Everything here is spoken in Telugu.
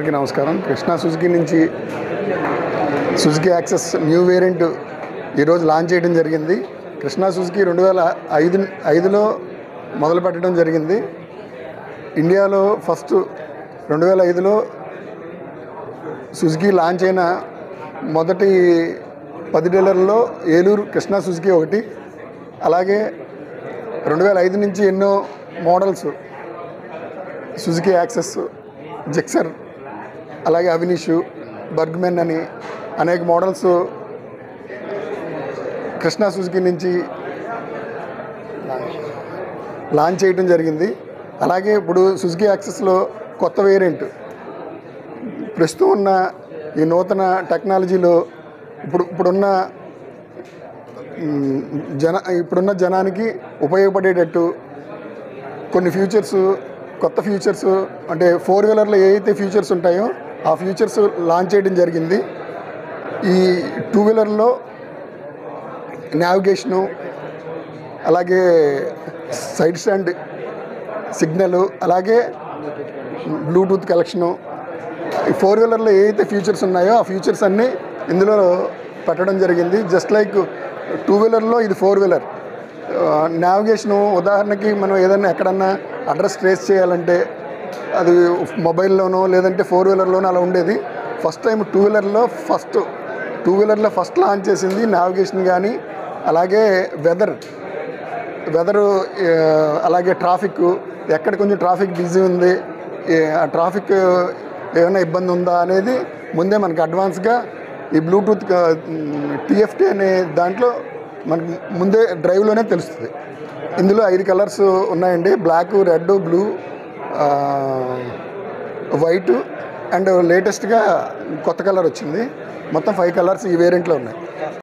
అందరికీ నమస్కారం. కృష్ణా సుజుకి నుంచి సుజుకి యాక్సెస్ న్యూ వేరియంట్ ఈరోజు లాంచ్ చేయడం జరిగింది. కృష్ణా సుజుకి 2005లో మొదలు పెట్టడం జరిగింది. ఇండియాలో ఫస్ట్ 2005లో సుజుకి లాంచ్ అయిన మొదటి 10 డీలర్లలో ఏలూరు కృష్ణా సుజుకి ఒకటి. అలాగే 2005 నుంచి ఎన్నో మోడల్స్ సుజుకి యాక్సెస్, జిక్సర్, అలాగే అవినిష్, బర్గ్మెన్ అని అనేక మోడల్స్ కృష్ణా సుజుకి నుంచి లాంచ్ చేయడం జరిగింది. అలాగే ఇప్పుడు సుజుకి యాక్సెస్లో కొత్త వేరియంట్ ప్రస్తుతం ఉన్న ఈ నూతన టెక్నాలజీలో ఇప్పుడున్న జనానికి ఉపయోగపడేటట్టు కొన్ని ఫీచర్స్, కొత్త ఫీచర్స్, అంటే 4 వీలర్లో ఏవైతే ఫీచర్స్ ఉంటాయో ఆ ఫీచర్స్ లాంచ్ చేయడం జరిగింది. ఈ 2 వీలర్లో నావిగేషను, అలాగే సైడ్ స్టాండ్ సిగ్నల్, అలాగే బ్లూటూత్ కనెక్షను, ఈ 4 వీలర్లో ఏవైతే ఫీచర్స్ ఉన్నాయో ఆ ఫీచర్స్ అన్నీ ఇందులో పెట్టడం జరిగింది. జస్ట్ లైక్ 2 వీలర్లో ఇది 4 వీలర్. నావిగేషను ఉదాహరణకి మనం ఏదైనా ఎక్కడన్నా అడ్రస్ ట్రేస్ చేయాలంటే అది మొబైల్లోనో లేదంటే 4 వీలర్లోనో అలా ఉండేది. ఫస్ట్ టైం 2 వీలర్లో ఫస్ట్ లాంచ్ చేసింది నావిగేషన్. కానీ అలాగే వెదరు, అలాగే ట్రాఫిక్, ఎక్కడ కొంచెం ట్రాఫిక్ బిజీ ఉంది, ఆ ట్రాఫిక్ ఏమైనా ఇబ్బంది ఉందా అనేది ముందే మనకి అడ్వాన్స్గా ఈ బ్లూటూత్ TFT అనే దాంట్లో మనకు ముందే డ్రైవ్లోనే తెలుస్తుంది. ఇందులో 5 కలర్స్ ఉన్నాయండి: black, red, blue, white and లేటెస్ట్గా కొత్త కలర్ వచ్చింది. మొత్తం 5 కలర్స్ ఈ వేరియంట్లో ఉన్నాయి.